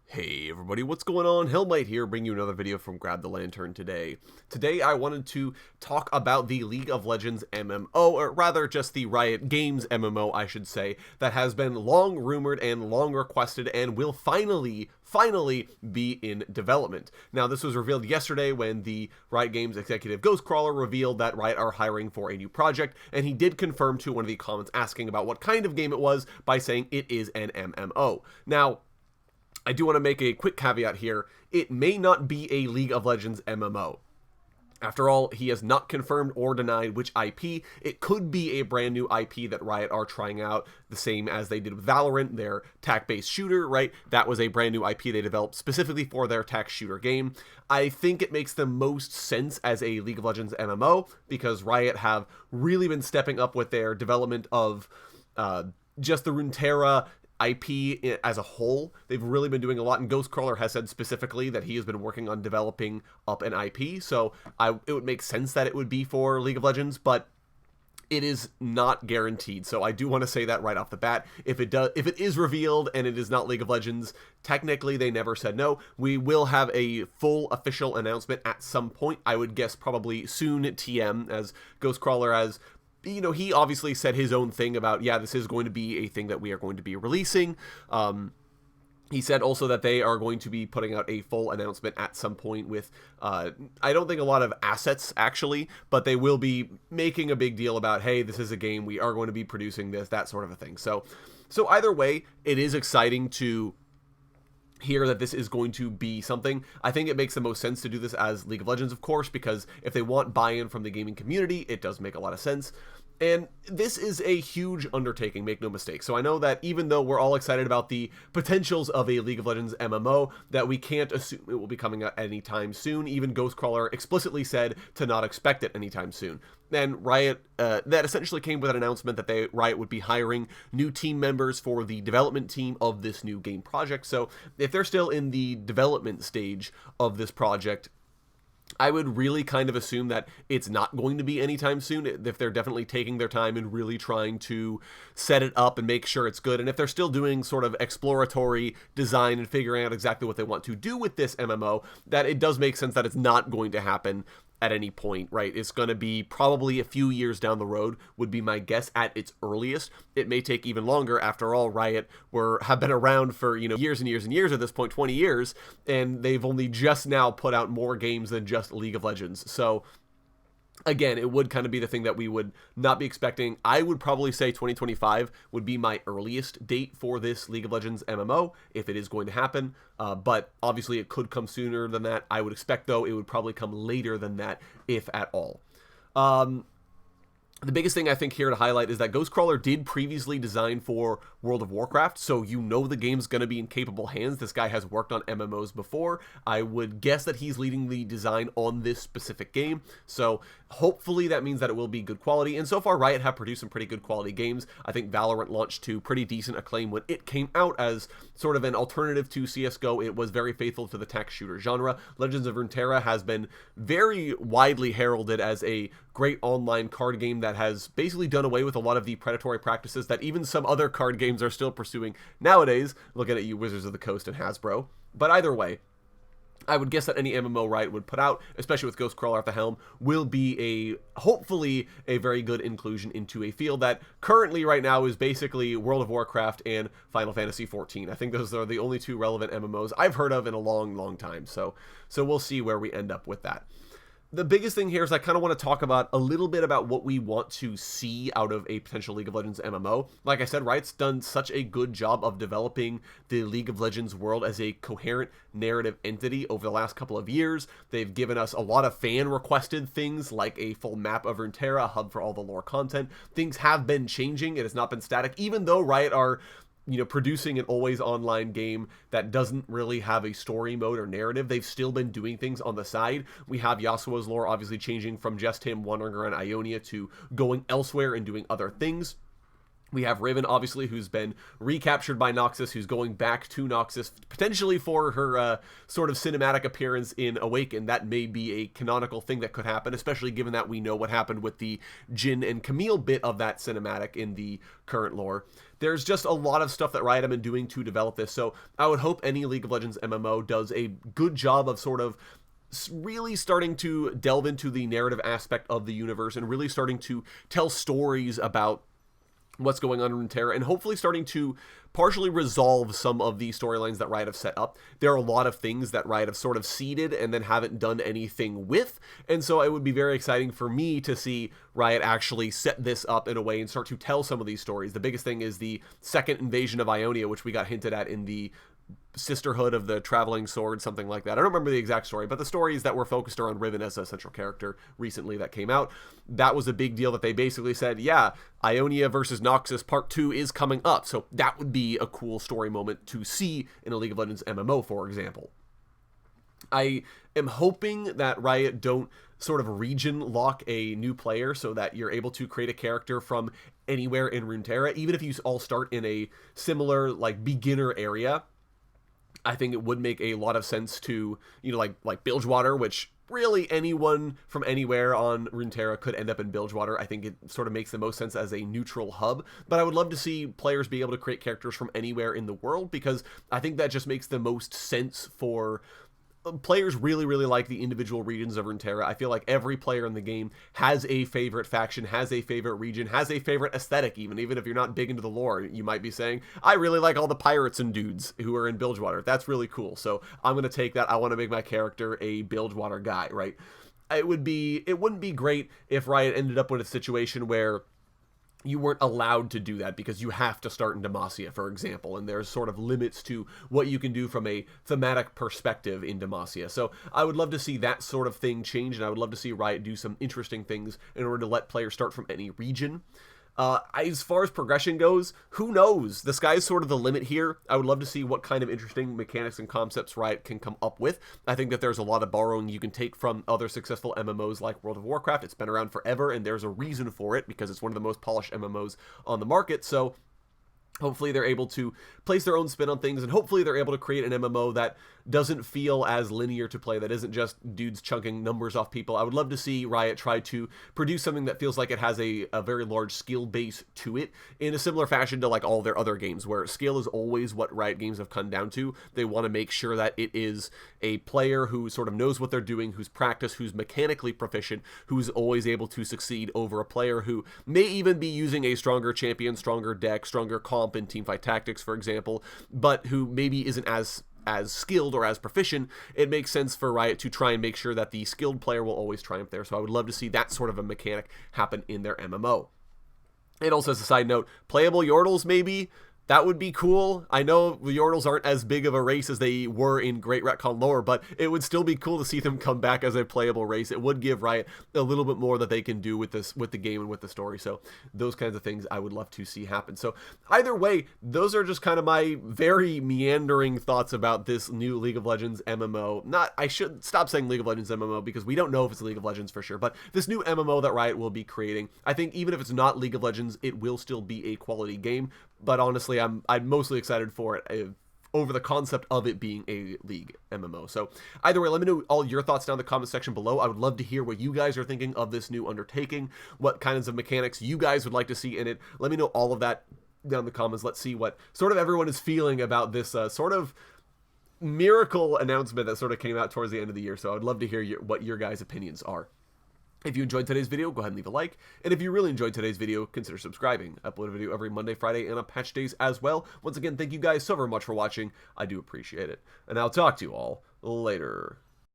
Hey everybody, what's going on? Hellmite here, bringing you another video from Grab the Lantern today. Today I wanted to talk about the League of Legends MMO, or rather just the Riot Games MMO, I should say, that has been long rumored and long requested and will finally be in development. Now, this was revealed yesterday when the Riot Games executive Ghostcrawler revealed that Riot are hiring for a new project, and he did confirm to one of the comments asking about what kind of game it was by saying it is an MMO. Now, I do want to make a quick caveat here. It may not be a League of Legends MMO. After all, he has not confirmed or denied which IP. It could be a brand new IP that Riot are trying out, the same as they did with Valorant, their TAC-based shooter, right? That was a brand new IP they developed specifically for their TAC shooter game. I think it makes the most sense as a League of Legends MMO because Riot have really been stepping up with their development of just the Runeterra IP as a whole. They've really been doing a lot, and Ghostcrawler has said specifically that he has been working on developing up an IP, so it would make sense that it would be for League of Legends, but it is not guaranteed. So I do want to say that right off the bat. If it is revealed and it is not League of Legends, technically they never said no. We will have a full official announcement at some point. I would guess probably soon TM, as Ghostcrawler has, you know, he obviously said his own thing about, yeah, this is going to be a thing that we are going to be releasing. He said also that they are going to be putting out a full announcement at some point with, I don't think a lot of assets actually, but they will be making a big deal about, hey, this is a game, we are going to be producing this, that sort of a thing. So either way, it is exciting to hear that this is going to be something. I think it makes the most sense to do this as League of Legends, of course, because if they want buy-in from the gaming community, it does make a lot of sense. And this is a huge undertaking, make no mistake. So I know that even though we're all excited about the potentials of a League of Legends MMO, that we can't assume it will be coming out anytime soon. Even Ghostcrawler explicitly said to not expect it anytime soon. And Riot, that essentially came with an announcement that Riot would be hiring new team members for the development team of this new game project. So if they're still in the development stage of this project, I would really kind of assume that it's not going to be anytime soon, if they're definitely taking their time and really trying to set it up and make sure it's good. And if they're still doing sort of exploratory design and figuring out exactly what they want to do with this MMO, that it does make sense that it's not going to happen at any point, right? It's going to be probably a few years down the road, would be my guess at its earliest. It may take even longer. After all, Riot have been around for, you know, years and years and years at this point, 20 years, and they've only just now put out more games than just League of Legends. So again, it would kind of be the thing that we would not be expecting. I would probably say 2025 would be my earliest date for this League of Legends MMO, if it is going to happen. But obviously it could come sooner than that. I would expect, though, it would probably come later than that, if at all. The biggest thing I think here to highlight is that Ghostcrawler did previously design for World of Warcraft, so you know the game's going to be in capable hands. This guy has worked on MMOs before. I would guess that he's leading the design on this specific game, so hopefully that means that it will be good quality. And so far, Riot have produced some pretty good quality games. I think Valorant launched to pretty decent acclaim when it came out as sort of an alternative to CSGO. It was very faithful to the tech shooter genre. Legends of Runeterra has been very widely heralded as a great online card game that has basically done away with a lot of the predatory practices that even some other card games are still pursuing nowadays. Looking at you, Wizards of the Coast and Hasbro. But either way, I would guess that any MMO Riot would put out, especially with Ghostcrawler at the helm, will be hopefully a very good inclusion into a field that currently right now is basically World of Warcraft and Final Fantasy XIV. I think those are the only two relevant MMOs I've heard of in a long time. So we'll see where we end up with that. The biggest thing here is I kind of want to talk about a little bit about what we want to see out of a potential League of Legends MMO. Like I said, Riot's done such a good job of developing the League of Legends world as a coherent narrative entity over the last couple of years. They've given us a lot of fan-requested things like a full map of Runeterra, a hub for all the lore content. Things have been changing. It has not been static, even though Riot are, you know, producing an always online game that doesn't really have a story mode or narrative. They've still been doing things on the side. We have Yasuo's lore obviously changing from just him wandering around Ionia to going elsewhere and doing other things. We have Riven, obviously, who's been recaptured by Noxus, who's going back to Noxus, potentially for her sort of cinematic appearance in Awaken. That may be a canonical thing that could happen, especially given that we know what happened with the Jhin and Camille bit of that cinematic in the current lore. There's just a lot of stuff that Riot have been doing to develop this, so I would hope any League of Legends MMO does a good job of sort of really starting to delve into the narrative aspect of the universe and really starting to tell stories about what's going on in Runeterra, and hopefully starting to partially resolve some of the storylines that Riot have set up. There are a lot of things that Riot have sort of seeded and then haven't done anything with, and so it would be very exciting for me to see Riot actually set this up in a way and start to tell some of these stories. The biggest thing is the second invasion of Ionia, which we got hinted at in the Sisterhood of the Traveling Sword, something like that. I don't remember the exact story, but the stories that were focused around Riven as a central character recently that came out, that was a big deal that they basically said, yeah, Ionia versus Noxus Part 2 is coming up. So that would be a cool story moment to see in a League of Legends MMO, for example. I am hoping that Riot don't sort of region lock a new player so that you're able to create a character from anywhere in Runeterra, even if you all start in a similar, like, beginner area. I think it would make a lot of sense to, you know, like Bilgewater, which really anyone from anywhere on Runeterra could end up in Bilgewater. I think it sort of makes the most sense as a neutral hub, but I would love to see players be able to create characters from anywhere in the world, because I think that just makes the most sense for players. Really like the individual regions of Runeterra. I feel like every player in the game has a favorite faction, has a favorite region, has a favorite aesthetic. Even if you're not big into the lore, you might be saying, I really like all the pirates and dudes who are in Bilgewater. That's really cool. So I'm going to take that. I want to make my character a Bilgewater guy, right? It wouldn't be great if Riot ended up with a situation where you weren't allowed to do that because you have to start in Demacia, for example, and there's sort of limits to what you can do from a thematic perspective in Demacia. So I would love to see that sort of thing change, and I would love to see Riot do some interesting things in order to let players start from any region. As far as progression goes, who knows? The sky's sort of the limit here. I would love to see what kind of interesting mechanics and concepts Riot can come up with. I think that there's a lot of borrowing you can take from other successful MMOs like World of Warcraft. It's been around forever, and there's a reason for it, because it's one of the most polished MMOs on the market. So hopefully they're able to place their own spin on things, and hopefully they're able to create an MMO that doesn't feel as linear to play, that isn't just dudes chunking numbers off people. I would love to see Riot try to produce something that feels like it has a very large skill base to it, in a similar fashion to like all their other games, where skill is always what Riot Games have come down to. They want to make sure that it is a player who sort of knows what they're doing, who's practiced, who's mechanically proficient, who's always able to succeed over a player who may even be using a stronger champion, stronger deck, stronger comp in teamfight tactics, for example, but who maybe isn't as skilled or as proficient. It makes sense for Riot to try and make sure that the skilled player will always triumph there. So I would love to see that sort of a mechanic happen in their MMO. And also, as a side note, playable Yordles maybe. That would be cool. I know the Yordles aren't as big of a race as they were in Great Retcon lore, but it would still be cool to see them come back as a playable race. It would give Riot a little bit more that they can do with this, with the game and with the story. So those kinds of things I would love to see happen. So either way, those are just kind of my very meandering thoughts about this new League of Legends MMO. I should stop saying League of Legends MMO, because we don't know if it's League of Legends for sure, but this new MMO that Riot will be creating, I think even if it's not League of Legends, it will still be a quality game. But honestly, I'm mostly excited for it over the concept of it being a League MMO. So either way, let me know all your thoughts down in the comment section below. I would love to hear what you guys are thinking of this new undertaking, what kinds of mechanics you guys would like to see in it. Let me know all of that down in the comments. Let's see what sort of everyone is feeling about this sort of miracle announcement that sort of came out towards the end of the year. So I would love to hear what your guys' opinions are. If you enjoyed today's video, go ahead and leave a like. And if you really enjoyed today's video, consider subscribing. I upload a video every Monday, Friday, and on patch days as well. Once again, thank you guys so very much for watching. I do appreciate it. And I'll talk to you all later.